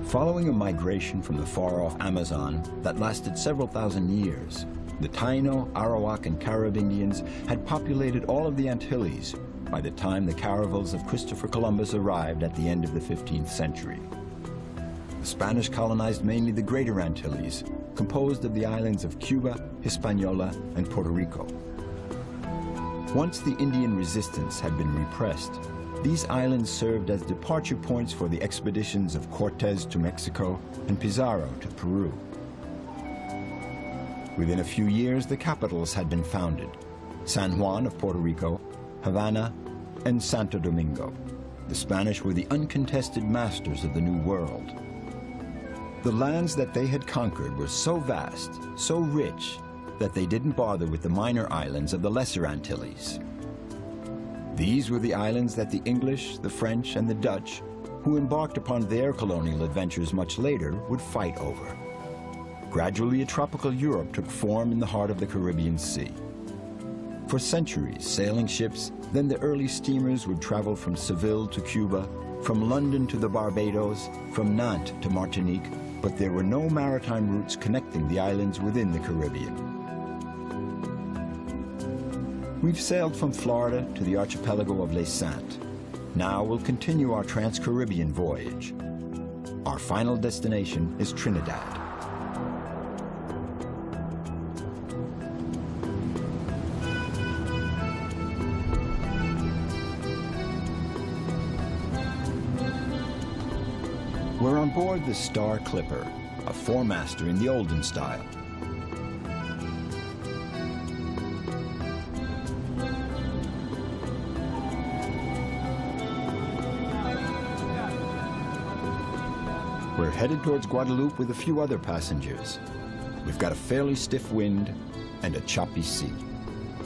Following a migration from the far-off Amazon that lasted several thousand years, the Taino, Arawak, and Carib Indians had populated all of the Antilles by the time the caravels of Christopher Columbus arrived at the end of the 15th century. The Spanish colonized mainly the Greater Antilles, composed of the islands of Cuba, Hispaniola, and Puerto Rico. Once the Indian resistance had been repressed, these islands served as departure points for the expeditions of Cortes to Mexico and Pizarro to Peru. Within a few years, the capitals had been founded: San Juan of Puerto Rico, Havana, and Santo Domingo. The Spanish were the uncontested masters of the New World. The lands that they had conquered were so vast, so rich, that they didn't bother with the minor islands of the Lesser Antilles. These were the islands that the English, the French, and the Dutch, who embarked upon their colonial adventures much later, would fight over. Gradually, a tropical Europe took form in the heart of the Caribbean Sea. For centuries, sailing ships, then the early steamers would travel from Seville to Cuba, from London to the Barbados, from Nantes to Martinique, but there were no maritime routes connecting the islands within the Caribbean. We've sailed from Florida to the archipelago of Les Saintes. Now we'll continue our trans-Caribbean voyage. Our final destination is Trinidad. We're on board the Star Clipper, a four-master in the olden style. We're headed towards Guadeloupe with a few other passengers. We've got a fairly stiff wind and a choppy sea,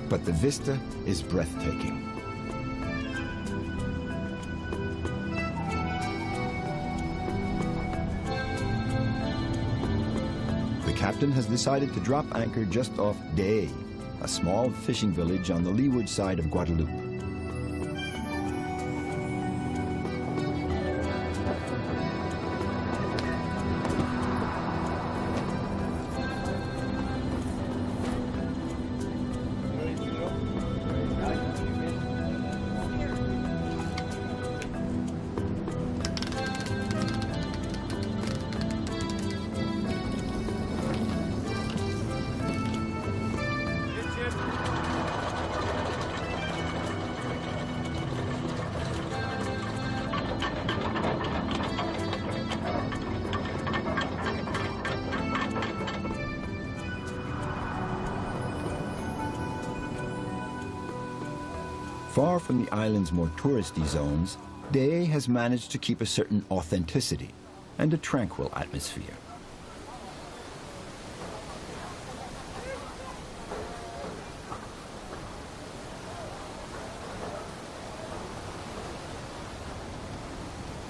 but the vista is breathtaking. The captain has decided to drop anchor just off Des, a small fishing village on the leeward side of Guadeloupe. Far from the island's more touristy zones, Des has managed to keep a certain authenticity and a tranquil atmosphere.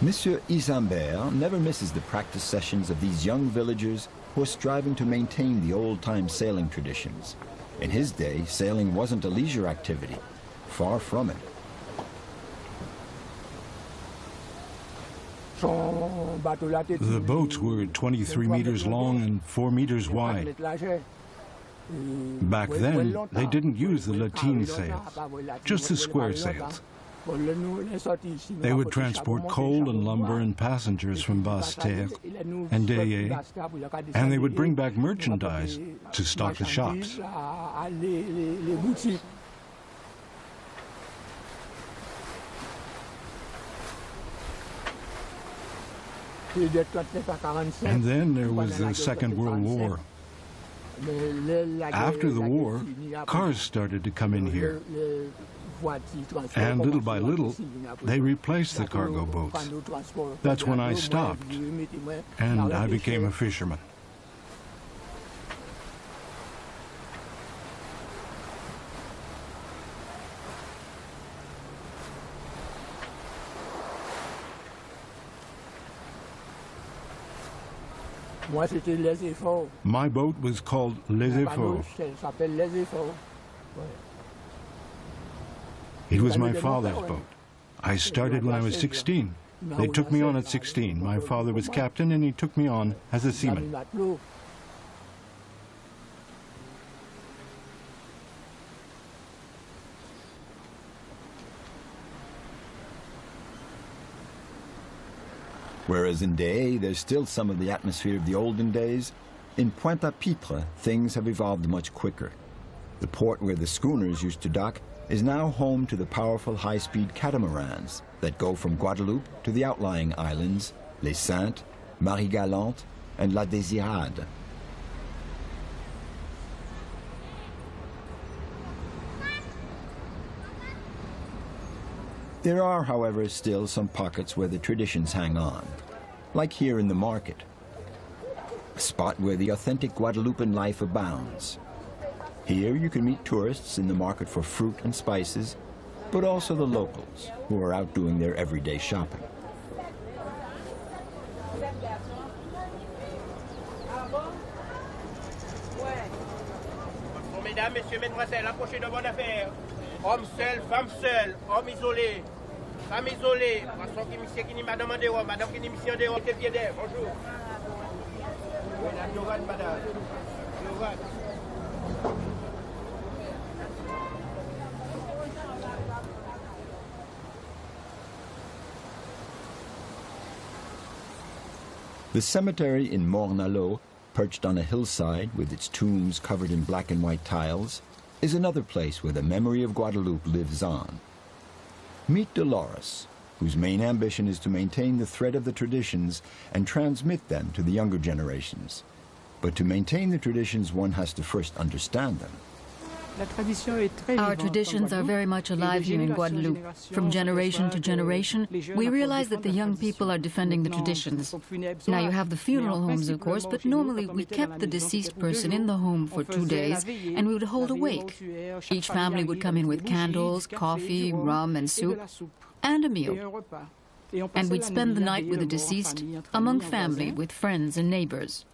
Monsieur Isambert never misses the practice sessions of these young villagers who are striving to maintain the old-time sailing traditions. In his day, sailing wasn't a leisure activity. Far from it. The boats were 23 meters long and 4 meters wide. Back then, they didn't use the lateen sails, just the square sails. They would transport coal and lumber and passengers from Basse-Terre and Des, and they would bring back merchandise to stock the shops. And then there was the Second World War. After the war, cars started to come in here. And little by little, they replaced the cargo boats. That's when I stopped, and I became a fisherman. My boat was called Les Efforts. It was my father's boat. I started when I was 16. They took me on at 16. My father was captain and he took me on as a seaman. Whereas in Day, there's still some of the atmosphere of the olden days, in Pointe-à-Pitre, things have evolved much quicker. The port where the schooners used to dock is now home to the powerful high-speed catamarans that go from Guadeloupe to the outlying islands, Les Saintes, Marie-Galante, and La Désirade. There are, however, still some pockets where the traditions hang on, like here in the market, a spot where the authentic Guadeloupean life abounds. Here you can meet tourists in the market for fruit and spices, but also the locals who are out doing their everyday shopping. Mesdames, messieurs, mesdemoiselles, approchez de bonne affaire. Homme seul, femme seule, homme isolé, femme isolée. Poisson qui monsieur qui ni madame en dehors, madame qui ni monsieur en dehors, qui pied d'air, bonjour. Madame Yovan, madame. Yovan. The cemetery in Morne-à-l'Eau, perched on a hillside with its tombs covered in black and white tiles, is another place where the memory of Guadeloupe lives on. Meet Dolores, whose main ambition is to maintain the thread of the traditions and transmit them to the younger generations. But to maintain the traditions, one has to first understand them. Our traditions are very much alive here in Guadeloupe. From generation to generation, we realize that the young people are defending the traditions. Now you have the funeral homes, of course, but normally we kept the deceased person in the home for 2 days and we would hold a wake. Each family would come in with candles, coffee, rum and soup, and a meal. And we'd spend the night with the deceased, among family, with friends and neighbors.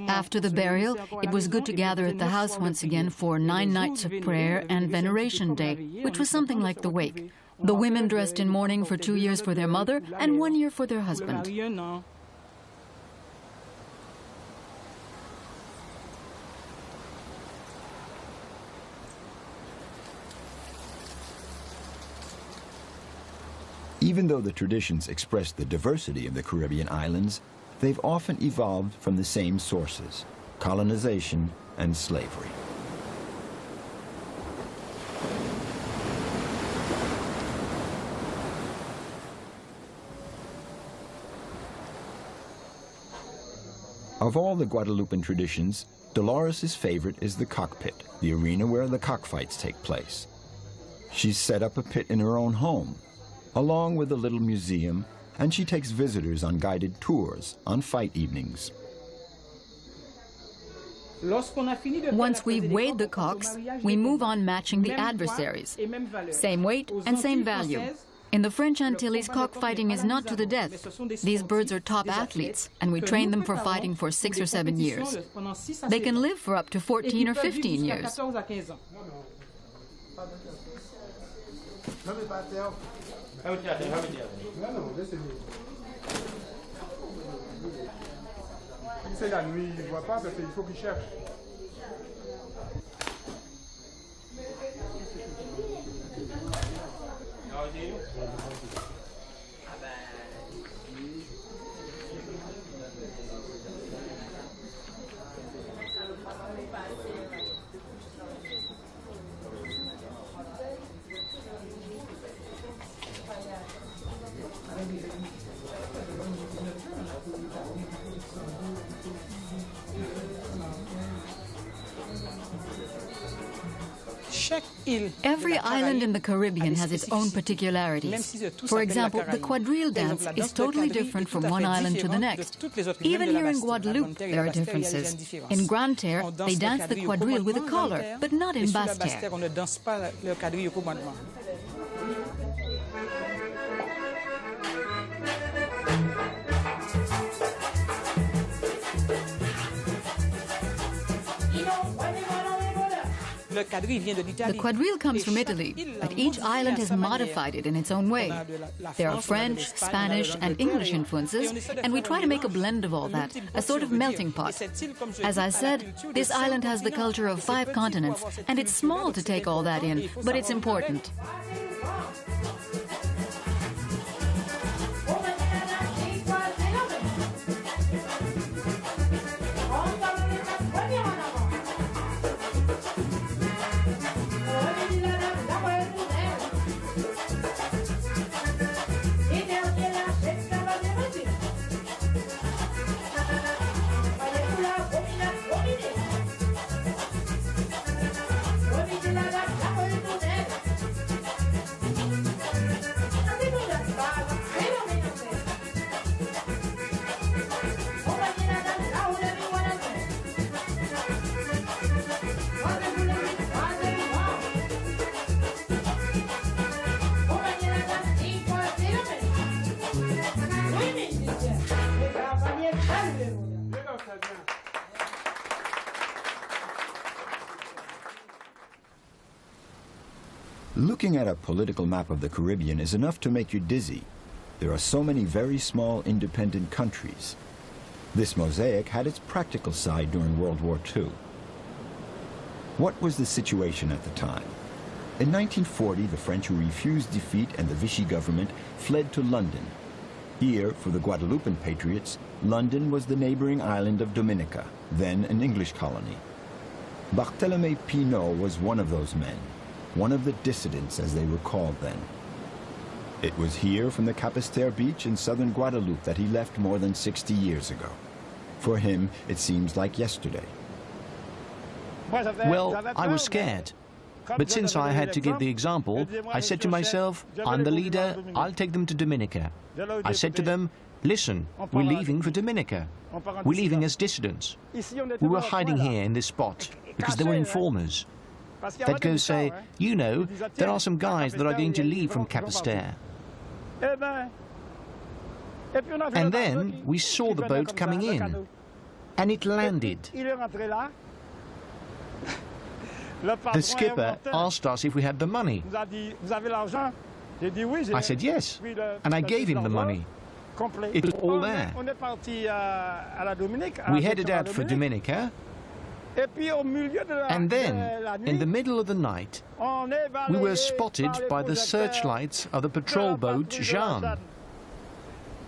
After the burial, it was good to gather at the house once again for 9 nights of prayer and Veneration Day, which was something like the wake. The women dressed in mourning for 2 years for their mother and 1 year for their husband. Even though the traditions express the diversity of the Caribbean islands, they've often evolved from the same sources: colonization and slavery. Of all the Guadeloupean traditions, Dolores' favorite is the cockpit, the arena where the cockfights take place. She's set up a pit in her own home, along with a little museum, and she takes visitors on guided tours on fight evenings. Once we've weighed the cocks, we move on matching the adversaries. Same weight and same value. In the French Antilles, cockfighting is not to the death. These birds are top athletes, and we train them for fighting for 6 or 7 years. They can live for up to 14 or 15 years. C'est la nuit, il ne voit pas parce qu'il faut qu'il cherche. Every island in the Caribbean has its own particularities. For example, the quadrille dance is totally different from one island to the next. Even here in Guadeloupe, there are differences. In Grande Terre, they dance the quadrille with a collar, but not in Basse Terre. The quadrille comes from Italy, but each island has modified it in its own way. There are French, Spanish, and English influences, and we try to make a blend of all that, a sort of melting pot. As I said, this island has the culture of 5 continents, and it's small to take all that in, but it's important. Looking at a political map of the Caribbean is enough to make you dizzy. There are so many very small independent countries. This mosaic had its practical side during World War II. What was the situation at the time? In 1940, the French, who refused defeat and the Vichy government, fled to London. Here, for the Guadeloupean patriots, London was the neighboring island of Dominica, then an English colony. Barthélemy Pinault was one of those men, one of the dissidents, as they were called then. It was here from the Capesterre beach in southern Guadeloupe that he left more than 60 years ago. For him, it seems like yesterday. Well, I was scared. But since I had to give the example, I said to myself, I'm the leader, I'll take them to Dominica. I said to them, listen, we're leaving for Dominica. We're leaving as dissidents. We were hiding here in this spot because there were informers. They'd go say, you know, there are some guys that are going to leave from Capesterre. And then we saw the boat coming in, and it landed. The skipper asked us if we had the money. I said yes, and I gave him the money. It was all there. We headed out for Dominica, and then, in the middle of the night, we were spotted by the searchlights of the patrol boat Jeanne.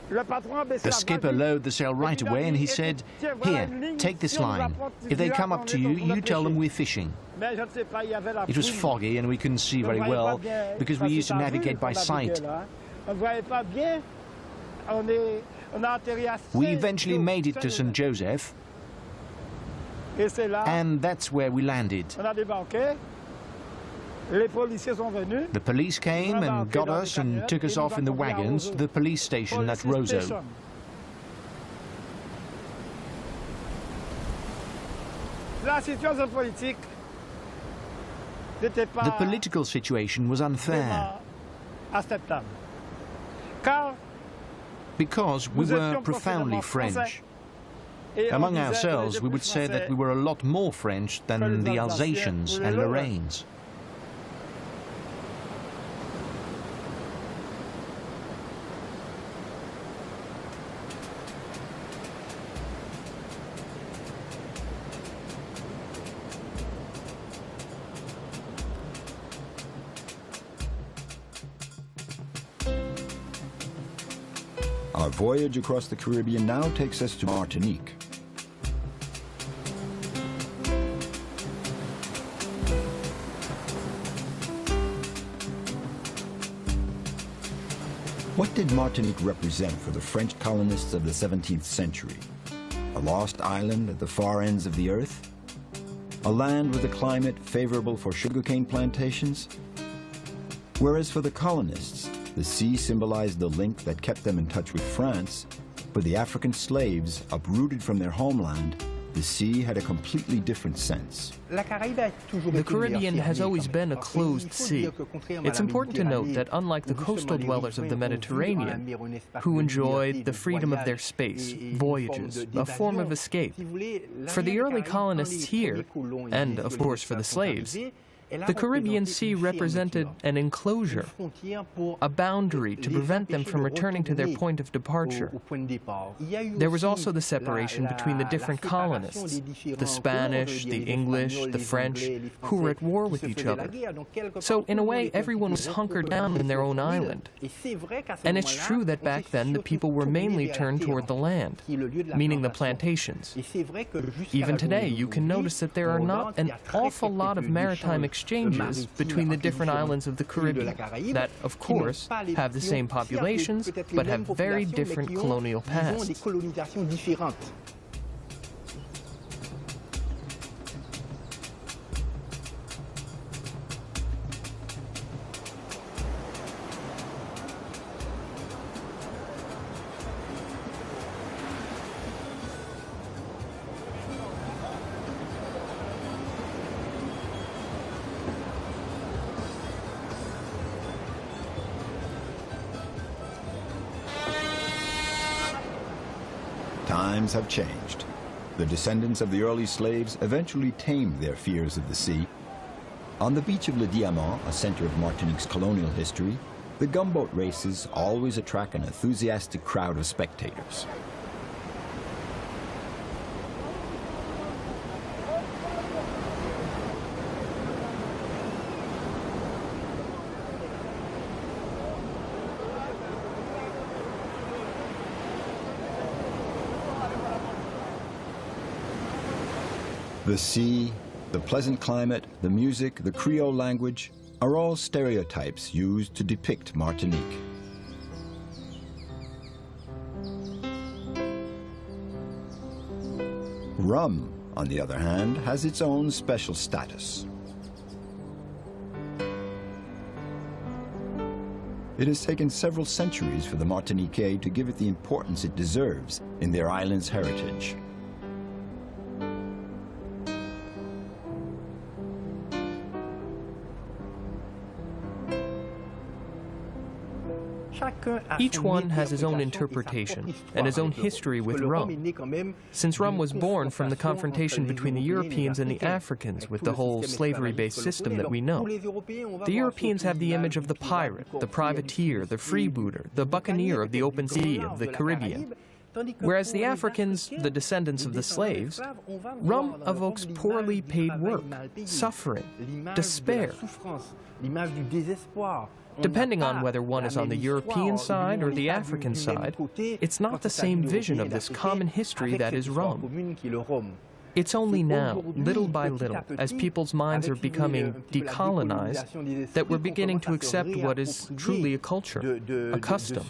The skipper lowered the sail right away and he said, here, take this line. If they come up to you, you tell them we're fishing. It was foggy and we couldn't see very well because we used to navigate by sight. We eventually made it to St. Joseph, and that's where we landed. The police came and got us and took us off in the wagons to the police station at Roseau. The political situation was unfair because we were profoundly French. Among ourselves, we would say that we were a lot more French than the Alsatians and Lorraines. Our voyage across the Caribbean now takes us to Martinique. What did Martinique represent for the French colonists of the 17th century? A lost island at the far ends of the earth? A land with a climate favorable for sugarcane plantations? Whereas for the colonists, the sea symbolized the link that kept them in touch with France, for the African slaves, uprooted from their homeland, the sea had a completely different sense. The Caribbean has always been a closed sea. It's important to note that unlike the coastal dwellers of the Mediterranean, who enjoyed the freedom of their space, voyages, a form of escape, for the early colonists here, and of course for the slaves, the Caribbean Sea represented an enclosure, a boundary to prevent them from returning to their point of departure. There was also the separation between the different colonists, the Spanish, the English, the French, who were at war with each other. So in a way, everyone was hunkered down in their own island. And it's true that back then the people were mainly turned toward the land, meaning the plantations. Even today, you can notice that there are not an awful lot of maritime exchanges between the different islands of the Caribbean that, of course, have the same populations but have very different colonial pasts. Times have changed. The descendants of the early slaves eventually tamed their fears of the sea. On the beach of Le Diamant, a center of Martinique's colonial history, the gumboat races always attract an enthusiastic crowd of spectators. The sea, the pleasant climate, the music, the Creole language are all stereotypes used to depict Martinique. Rum, on the other hand, has its own special status. It has taken several centuries for the Martiniquais to give it the importance it deserves in their island's heritage. Each one has his own interpretation and his own history with rum, since rum was born from the confrontation between the Europeans and the Africans with the whole slavery-based system that we know. The Europeans have the image of the pirate, the privateer, the freebooter, the buccaneer of the open sea of the Caribbean. Whereas the Africans, the descendants of the slaves, rum evokes poorly paid work, suffering, despair. Depending on whether one is on the European side or the African side, it's not the same vision of this common history that is rum. It's only now, little by little, as people's minds are becoming decolonized, that we're beginning to accept what is truly a culture, a custom.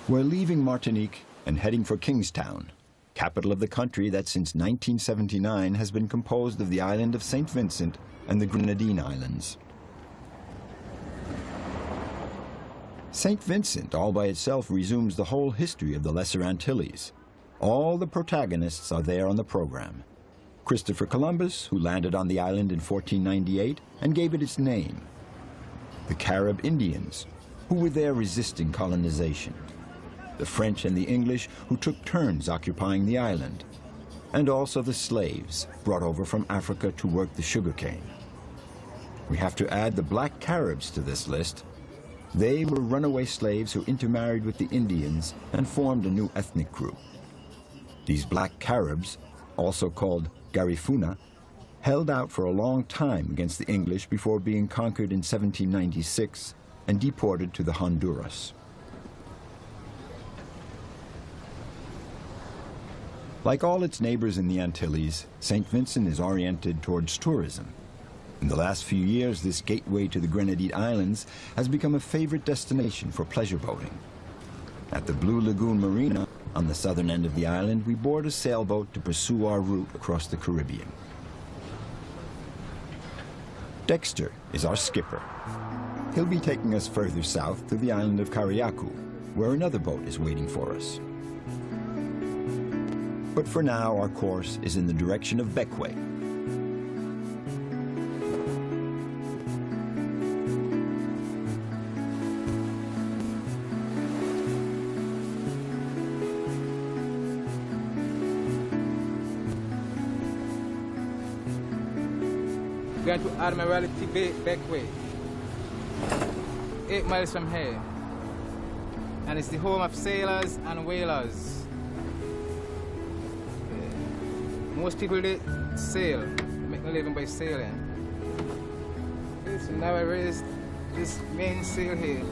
We're leaving Martinique and heading for Kingstown, capital of the country that since 1979 has been composed of the island of St. Vincent and the Grenadine Islands. St. Vincent all by itself resumes the whole history of the Lesser Antilles. All the protagonists are there on the program. Christopher Columbus, who landed on the island in 1498 and gave it its name. The Carib Indians, who were there resisting colonization. The French and the English, who took turns occupying the island, and also the slaves brought over from Africa to work the sugarcane. We have to add the black Caribs to this list. They were runaway slaves who intermarried with the Indians and formed a new ethnic group. These black Caribs, also called Garifuna, held out for a long time against the English before being conquered in 1796 and deported to the Honduras. Like all its neighbors in the Antilles, St. Vincent is oriented towards tourism. In the last few years, this gateway to the Grenadine Islands has become a favorite destination for pleasure boating. At the Blue Lagoon Marina, on the southern end of the island, we board a sailboat to pursue our route across the Caribbean. Dexter is our skipper. He'll be taking us further south to the island of Cariaco, where another boat is waiting for us. But for now, our course is in the direction of Bequia. Going to Admiralty Bay, Bequia, 8 miles from here. And it's the home of sailors and whalers. Most people they sail, make a living by sailing. So now I raised this main sail here.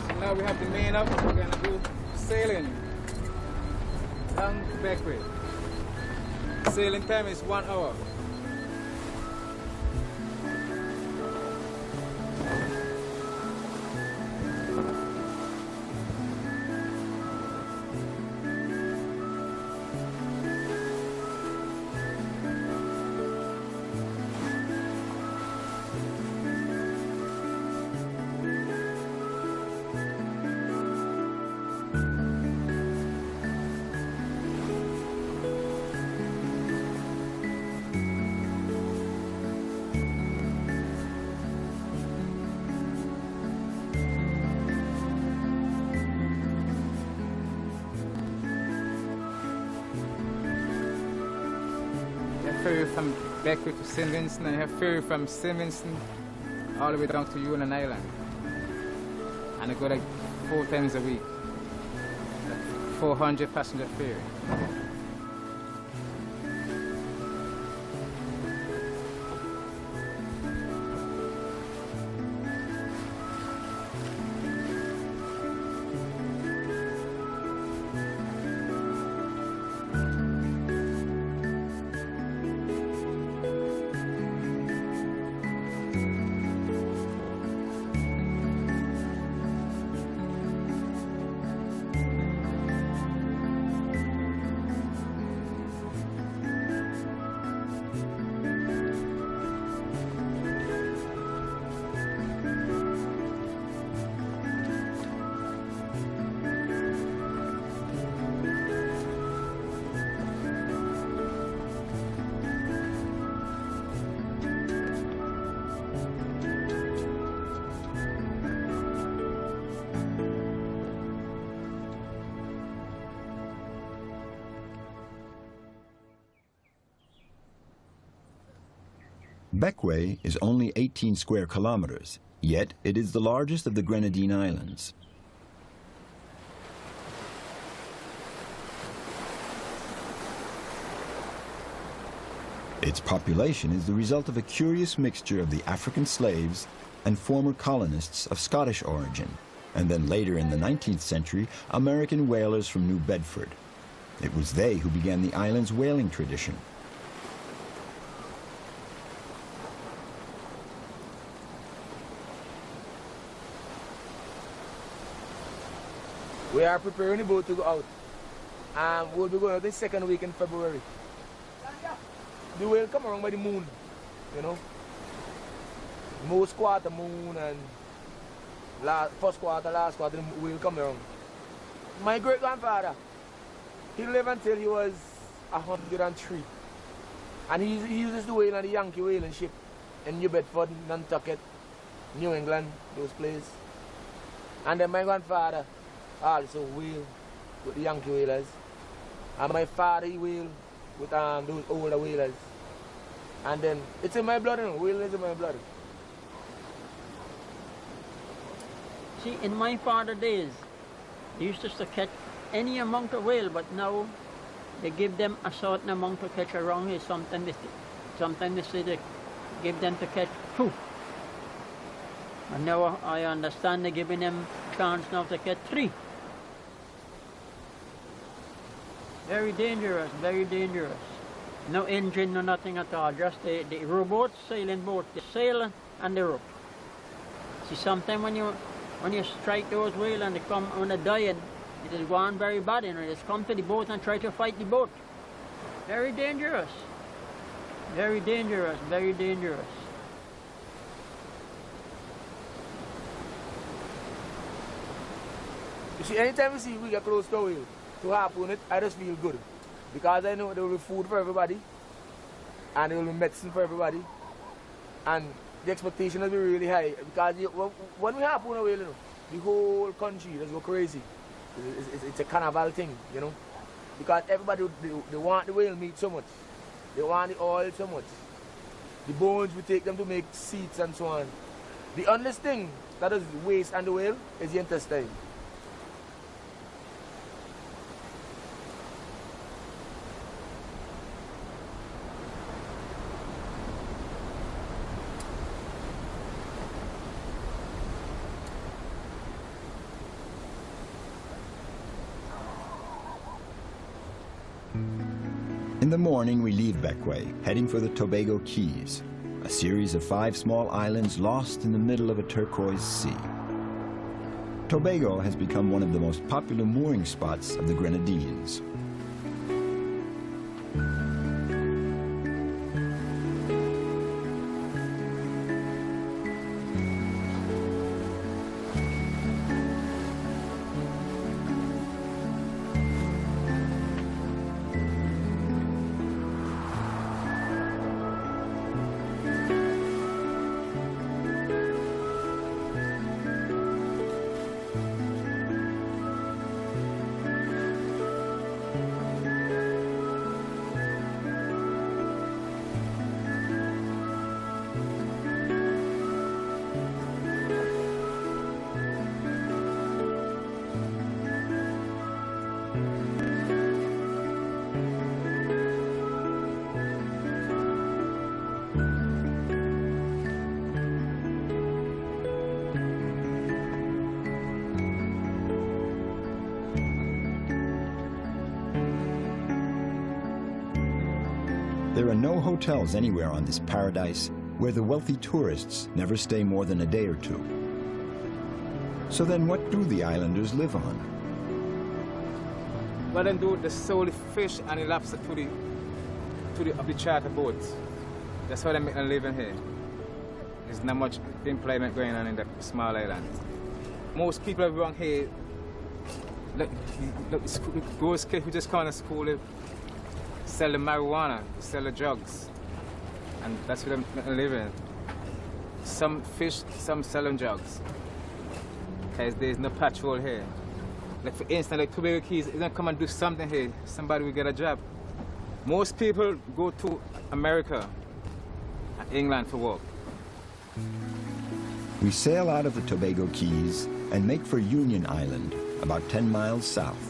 So now we have the main up, we're gonna do sailing down Bequia. Sailing time is 1 hour. Ferry from Bequia to St. Vincent, and you have ferry from St. Vincent all the way down to Yunan Island. And I go like 4 times a week. 400 passenger ferry. Bequia is only 18 square kilometers, yet it is the largest of the Grenadine Islands. Its population is the result of a curious mixture of the African slaves and former colonists of Scottish origin, and then later in the 19th century, American whalers from New Bedford. It was they who began the island's whaling tradition. We are preparing the boat to go out. We'll be going out the second week in February. The whale come around by the moon, you know. Most quarter moon and first quarter, last quarter, the whale come around. My great-grandfather, he lived until he was 103. And he uses the whale on the Yankee whaling ship in New Bedford, Nantucket, New England, those places. And then my grandfather also whale with the Yankee whalers. And my father he whale with those older whalers. And then it's in my blood, you know, whaling is in my blood. See, in my father days, they used to catch any amount of whale, but now they give them a certain amount to catch around here. Sometimes they say they give them to catch 2. And now I understand they're giving them chance now to get 3. Very dangerous, very dangerous. No engine, no nothing at all, just the rowboat, sailing boat, the sail and the rope. See, sometimes when you strike those whales and they come on a dying, it is going very bad, you know, they just come to the boat and try to fight the boat. Very dangerous. Very dangerous, very dangerous. You see, anytime we get close to a whale, to harpoon it, I just feel good. Because I know there will be food for everybody, and there will be medicine for everybody, and the expectation will be really high. Because when we harpoon a whale, you know, the whole country just go crazy. It's a carnival thing, you know. Because everybody, they want the whale meat so much. They want the oil so much. The bones, we take them to make seats and so on. The only thing that is waste on the whale is the intestine. In the morning, we leave Bequia, heading for the Tobago Keys, a series of 5 small islands lost in the middle of a turquoise sea. Tobago has become one of the most popular mooring spots of the Grenadines. There are no hotels anywhere on this paradise where the wealthy tourists never stay more than a day or 2. So then what do the islanders live on? Well, then do the solely fish and the lobster to the charter boats. That's how they make a living here. There's not much employment going on in the small island. Most people around here, those kids who just come to school, they sell the marijuana, sell the drugs, and that's what they live in. Some fish, some selling drugs, because there's no patrol here. Like for instance, like Tobago Keys, if they come and do something here, somebody will get a job. Most people go to America and England for work. We sail out of the Tobago Keys and make for Union Island, about 10 miles south.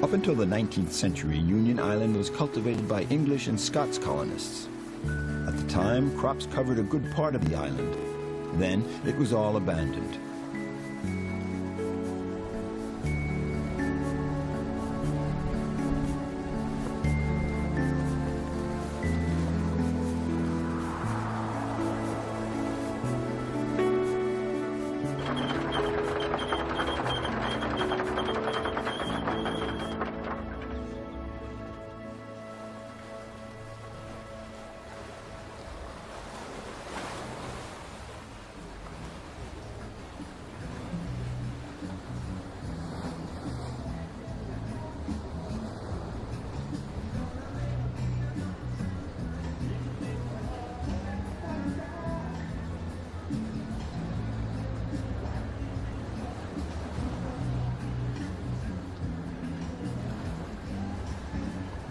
Up until the 19th century, Union Island was cultivated by English and Scots colonists. At the time, crops covered a good part of the island. Then it was all abandoned.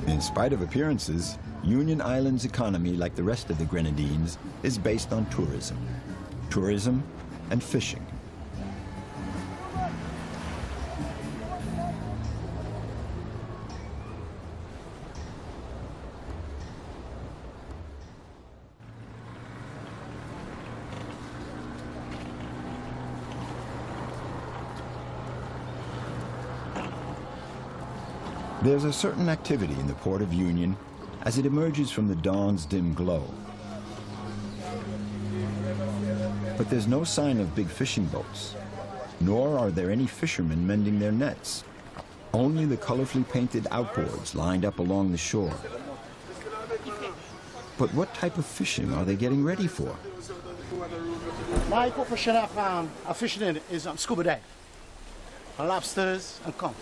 In spite of appearances, Union Island's economy, like the rest of the Grenadines, is based on tourism. Tourism and fishing. There's a certain activity in the Port of Union as it emerges from the dawn's dim glow. But there's no sign of big fishing boats, nor are there any fishermen mending their nets. Only the colorfully painted outboards lined up along the shore. But what type of fishing are they getting ready for? My profession of fishing is scuba dive, lobsters and conch.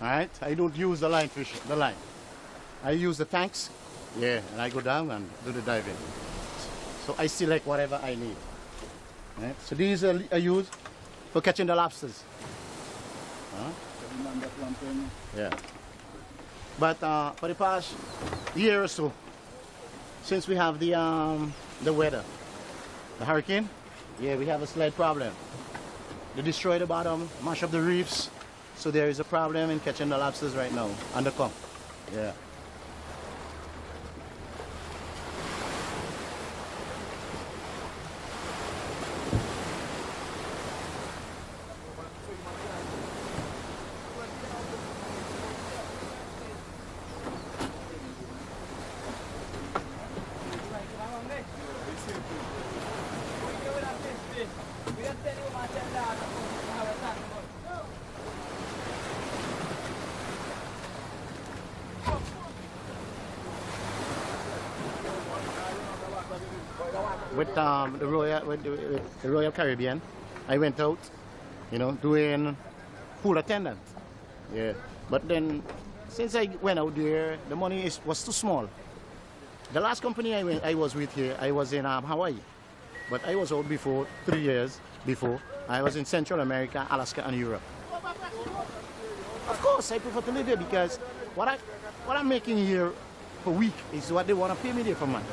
All right, I don't use the line fishing, the line. I use the tanks, yeah, and I go down and do the diving. So I select whatever I need. Right? So these I use for catching the lobsters. Yeah. But for the past year or so, since we have the weather, the hurricane, yeah, we have a slight problem. They destroy the bottom, mash up the reefs, so there is a problem in catching the lobsters right now on the conch. Yeah. With the Royal Caribbean, I went out, you know, doing pool attendant. Yeah, but then since I went out there, the money was too small. The last company I was with here, I was in Hawaii, but I was out before 3 years before. I was in Central America, Alaska, and Europe. Of course, I prefer to live here because what I'm making here per week is what they want to pay me there per month.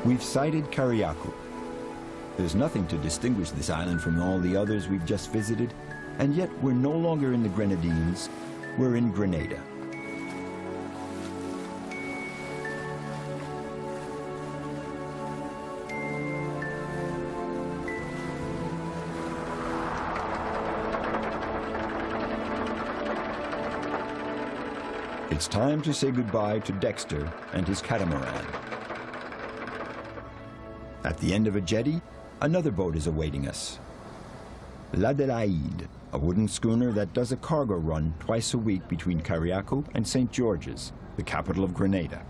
We've sighted Carriacou. There's nothing to distinguish this island from all the others we've just visited, and yet we're no longer in the Grenadines, we're in Grenada. It's time to say goodbye to Dexter and his catamaran. At the end of a jetty, another boat is awaiting us. L'Adélaïde, a wooden schooner that does a cargo run twice a week between Carriacou and St. George's, the capital of Grenada.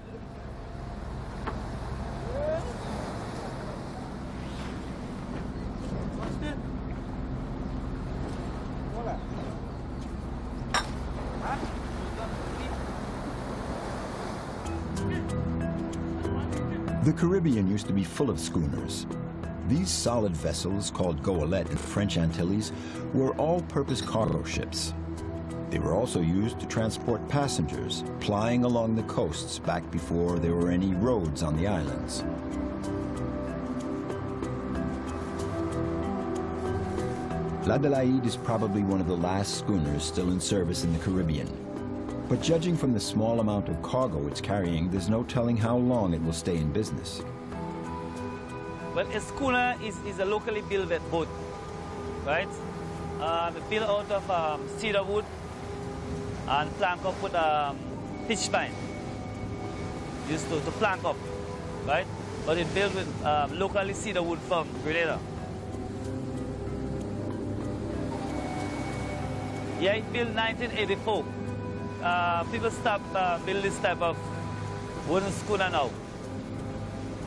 The Caribbean used to be full of schooners. These solid vessels, called goélettes in the French Antilles, were all-purpose cargo ships. They were also used to transport passengers, plying along the coasts back before there were any roads on the islands. L'Adélaïde is probably one of the last schooners still in service in the Caribbean. But judging from the small amount of cargo it's carrying, there's no telling how long it will stay in business. Well, a schooner is a locally built boat, right? It's built out of cedar wood and plank up with pitch pine. Used to plank up, right? But it's built with locally cedar wood from Grenada. Yeah, it built 1984. People stopped building this type of wooden schooner now.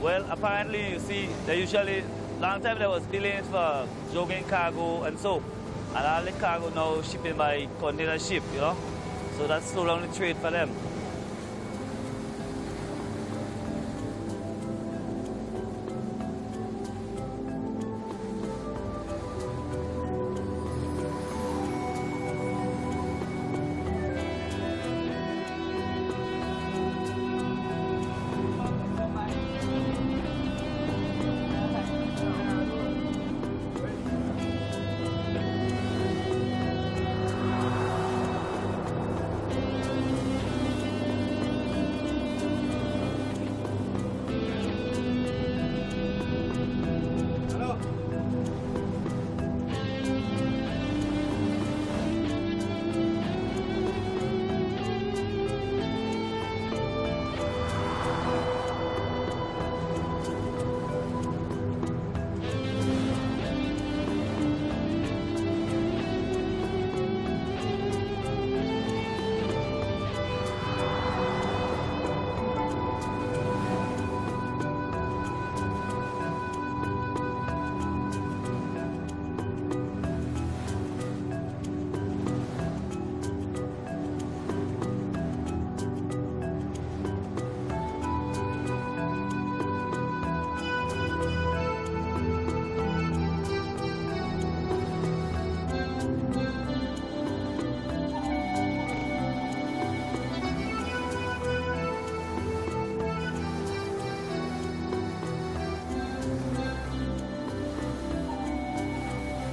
Well, apparently, you see, they usually, long time they was building it for jogging cargo and so. And all the cargo now shipping by container ship, you know. So that's slow down the trade for them.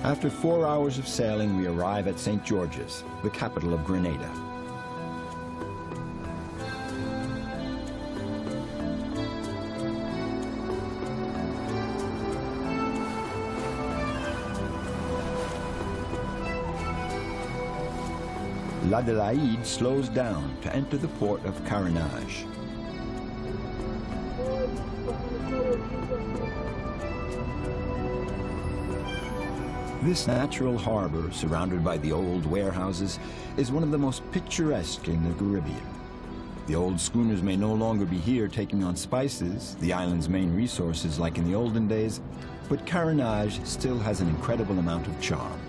After 4 hours of sailing, we arrive at St. George's, the capital of Grenada. L'Adélaïde slows down to enter the port of Carénage. This natural harbor, surrounded by the old warehouses, is one of the most picturesque in the Caribbean. The old schooners may no longer be here taking on spices, the island's main resources like in the olden days, but Carénage still has an incredible amount of charm.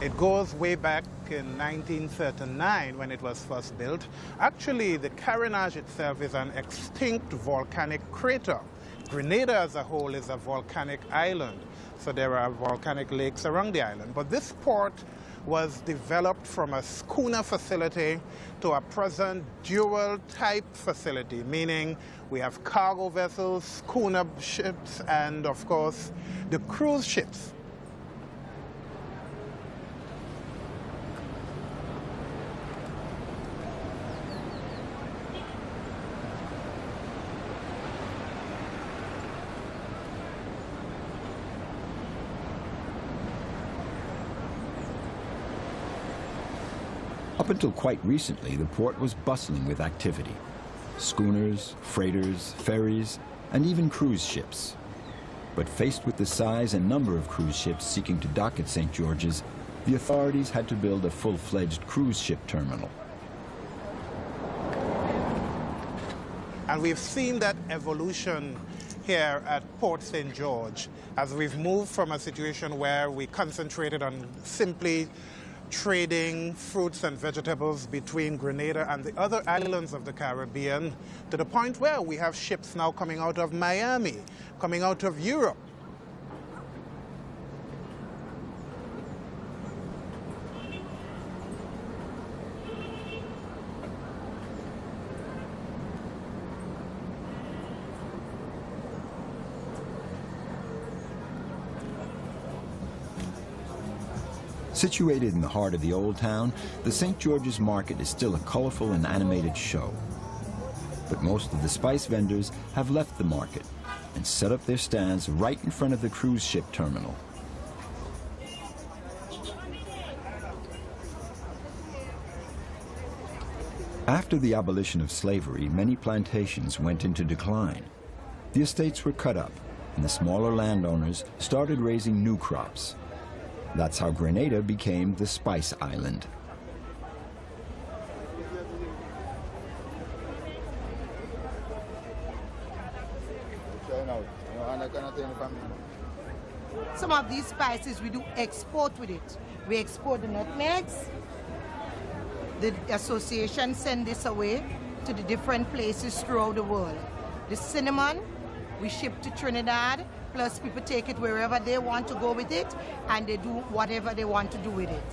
It goes way back in 1939 when it was first built. Actually, the Carénage itself is an extinct volcanic crater. Grenada as a whole is a volcanic island, so there are volcanic lakes around the island. But this port was developed from a schooner facility to a present dual type facility, meaning we have cargo vessels, schooner ships, and of course the cruise ships. Up until quite recently, the port was bustling with activity. Schooners, freighters, ferries, and even cruise ships. But faced with the size and number of cruise ships seeking to dock at St. George's, the authorities had to build a full-fledged cruise ship terminal. And we've seen that evolution here at Port St. George as we've moved from a situation where we concentrated on simply trading fruits and vegetables between Grenada and the other islands of the Caribbean to the point where we have ships now coming out of Miami, coming out of Europe. Situated in the heart of the old town, the St. George's Market is still a colorful and animated show. But most of the spice vendors have left the market and set up their stands right in front of the cruise ship terminal. After the abolition of slavery, many plantations went into decline. The estates were cut up, and the smaller landowners started raising new crops. That's how Grenada became the Spice Island. Some of these spices we do export with it. We export the nutmegs. The association send this away to the different places throughout the world. The cinnamon, we ship to Trinidad. Plus people take it wherever they want to go with it, and they do whatever they want to do with it.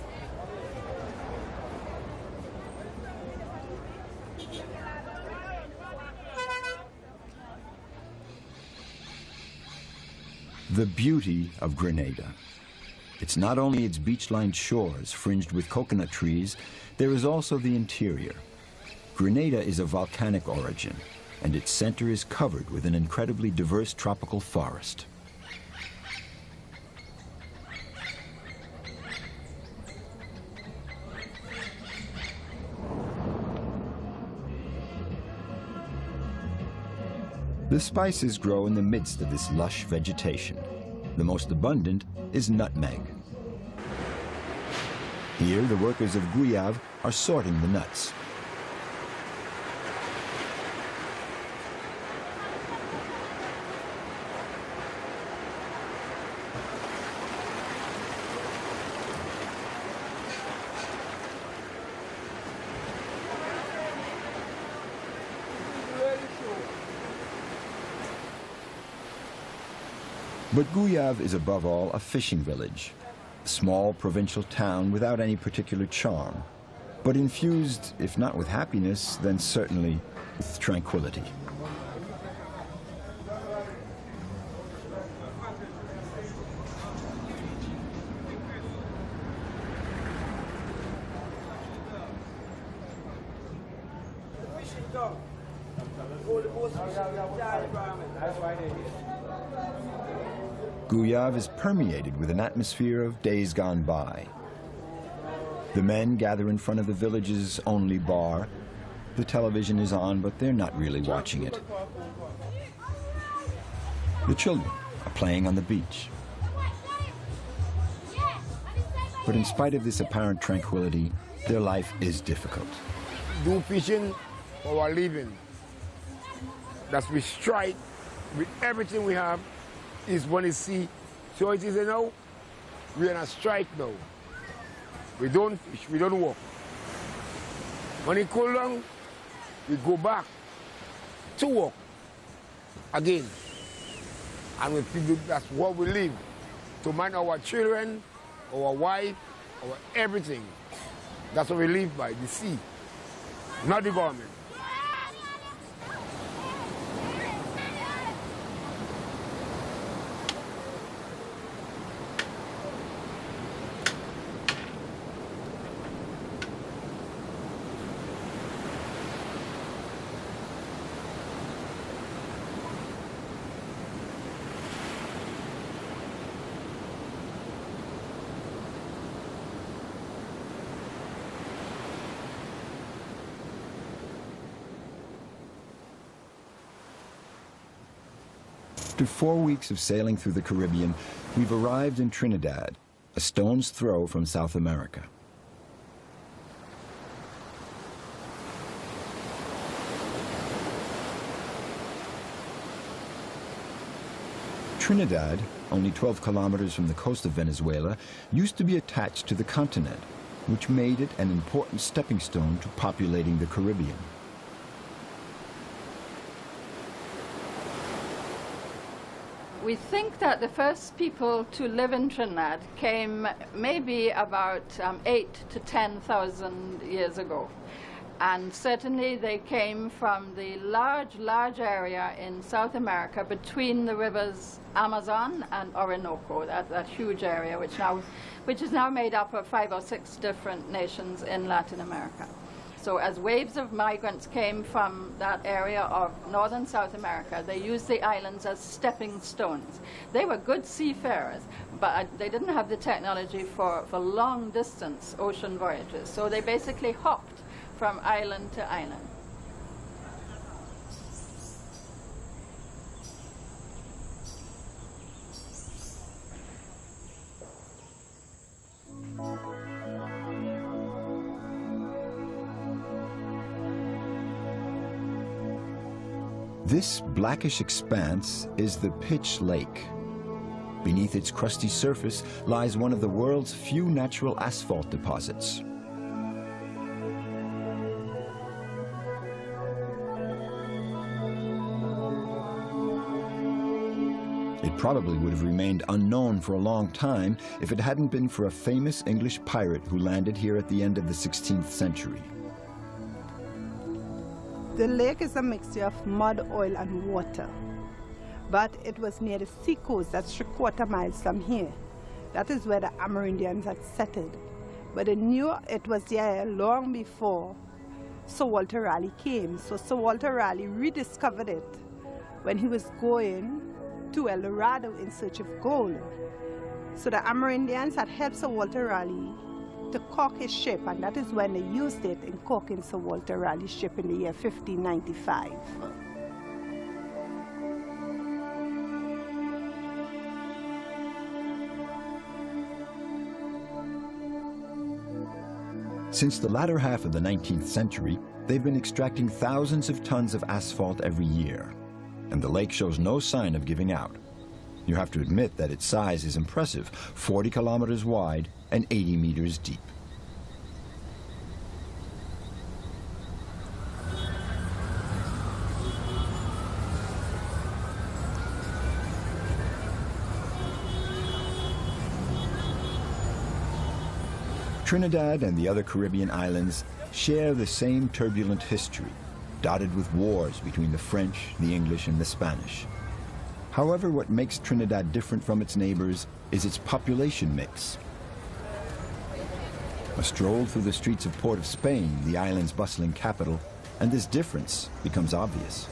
The beauty of Grenada. It's not only its beach-lined shores fringed with coconut trees, there is also the interior. Grenada is of volcanic origin, and its center is covered with an incredibly diverse tropical forest. The spices grow in the midst of this lush vegetation. The most abundant is nutmeg. Here, the workers of Guadeloupe are sorting the nuts. But Guyave is above all a fishing village, a small provincial town without any particular charm, but infused, if not with happiness, then certainly with tranquility. Guyave is permeated with an atmosphere of days gone by. The men gather in front of the village's only bar. The television is on, but they're not really watching it. The children are playing on the beach. But in spite of this apparent tranquility, their life is difficult. Do fishing for our living. That's we strike with everything we have is when you see. So it is now, we're on a strike now. We don't fish, we don't walk. When it cool down, we go back to walk again. And we feel that's what we live. To mind our children, our wife, our everything. That's what we live by, the sea, not the government. After 4 weeks of sailing through the Caribbean, we've arrived in Trinidad, a stone's throw from South America. Trinidad, only 12 kilometers from the coast of Venezuela, used to be attached to the continent, which made it an important stepping stone to populating the Caribbean. We think that the first people to live in Trinidad came maybe about 8,000 to 10,000 years ago. And certainly they came from the large area in South America between the rivers Amazon and Orinoco, that huge area which is now made up of 5 or 6 different nations in Latin America. So as waves of migrants came from that area of northern South America, they used the islands as stepping stones. They were good seafarers, but they didn't have the technology for long distance ocean voyages. So they basically hopped from island to island. This blackish expanse is the Pitch Lake. Beneath its crusty surface lies one of the world's few natural asphalt deposits. It probably would have remained unknown for a long time if it hadn't been for a famous English pirate who landed here at the end of the 16th century. The lake is a mixture of mud, oil, and water. But it was near the seacoast, that's 3/4 miles from here. That is where the Amerindians had settled. But they knew it was there long before Sir Walter Raleigh came. So Sir Walter Raleigh rediscovered it when he was going to El Dorado in search of gold. So the Amerindians had helped Sir Walter Raleigh to caulk his ship, and that is when they used it in caulking Sir Walter Raleigh's ship in the year 1595. Since the latter half of the 19th century, they've been extracting thousands of tons of asphalt every year, and the lake shows no sign of giving out. You have to admit that its size is impressive, 40 kilometers wide and 80 meters deep. Trinidad and the other Caribbean islands share the same turbulent history, dotted with wars between the French, the English, and the Spanish. However, what makes Trinidad different from its neighbors is its population mix. A stroll through the streets of Port of Spain, the island's bustling capital, and this difference becomes obvious.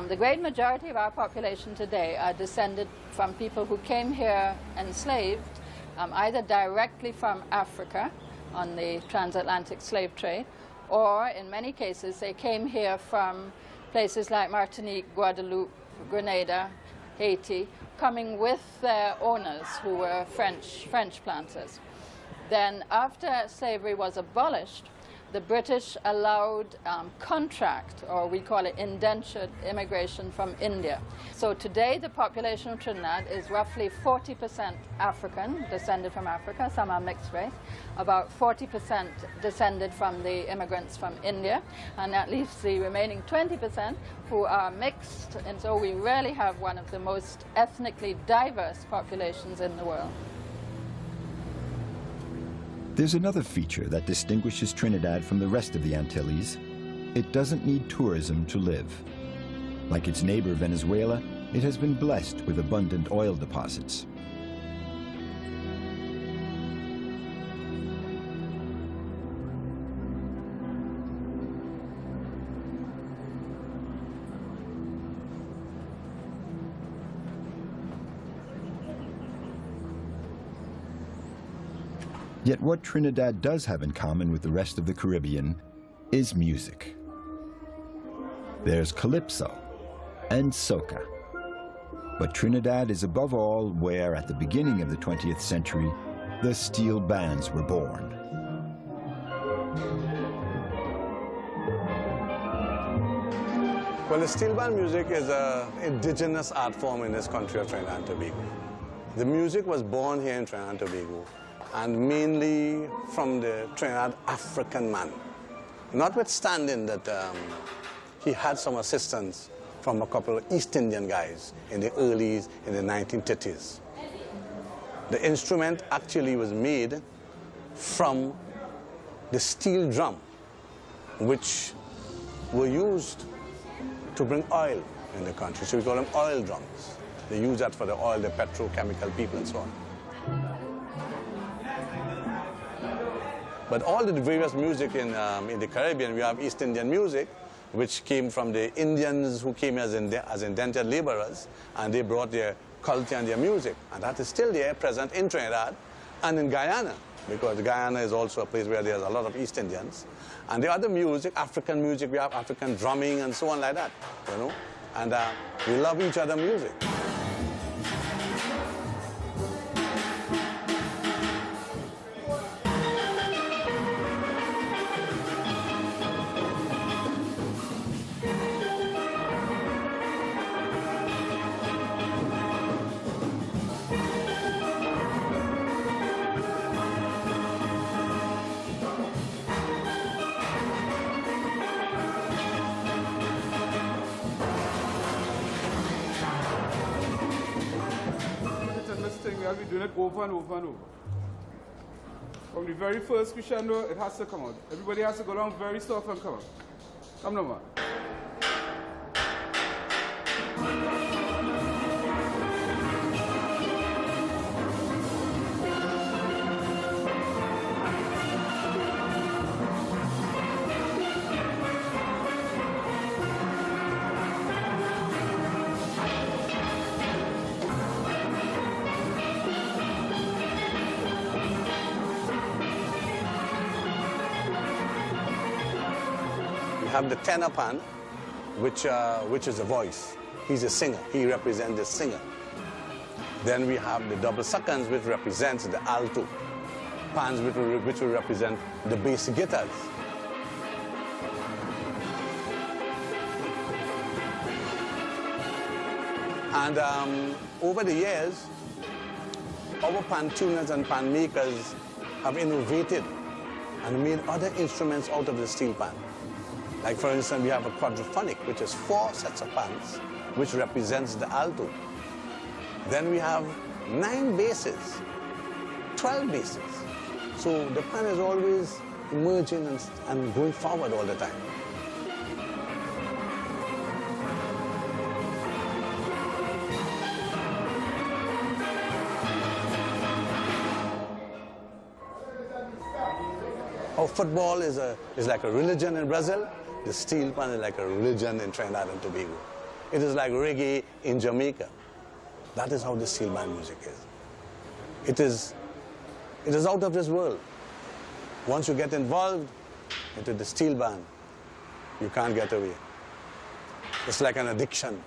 The great majority of our population today are descended from people who came here enslaved, either directly from Africa on the transatlantic slave trade, or in many cases they came here from places like Martinique, Guadeloupe, Grenada, Haiti, coming with their owners who were French planters. Then after slavery was abolished, the British allowed contract, or we call it indentured immigration from India. So today the population of Trinidad is roughly 40% African, descended from Africa, some are mixed race, about 40% descended from the immigrants from India, and that leaves the remaining 20% who are mixed, and so we really have one of the most ethnically diverse populations in the world. There's another feature that distinguishes Trinidad from the rest of the Antilles. It doesn't need tourism to live. Like its neighbor Venezuela, it has been blessed with abundant oil deposits. Yet what Trinidad does have in common with the rest of the Caribbean is music. There's calypso and soca. But Trinidad is above all where, at the beginning of the 20th century, the steel bands were born. Well, the steel band music is an indigenous art form in this country of Trinidad and Tobago. The music was born here in Trinidad and Tobago, and mainly from the Trinidad African man. Notwithstanding that he had some assistance from a couple of East Indian guys in the 1930s. The instrument actually was made from the steel drum, which were used to bring oil in the country. So we call them oil drums. They use that for the oil, the petrochemical people and so on. But all the various music in the Caribbean, we have East Indian music, which came from the Indians who came as indentured laborers, and they brought their culture and their music. And that is still there, present in Trinidad and in Guyana, because Guyana is also a place where there's a lot of East Indians. And the other music, African music, we have African drumming and so on like that, you know. And we love each other's music. We'll be doing it over and over and over. From the very first crescendo, it has to come out. Everybody has to go down very soft and come out. Come now, man. Have the tenor pan, which is a voice. He's a singer. He represents the singer. Then we have the double seconds, which represents the alto. Pans, which will represent the bass guitars. And over the years, our pan tuners and pan makers have innovated and made other instruments out of the steel pan. Like for instance, we have a quadraphonic, which is 4 sets of pans, which represents the alto. Then we have 9 basses, 12 basses. So the pan is always emerging and going forward all the time. How football is like a religion in Brazil, the steel pan is like a religion in Trinidad and Tobago. It is like reggae in Jamaica. That is how the steel band music is. It is out of this world. Once you get involved into the steel band, you can't get away. It's like an addiction.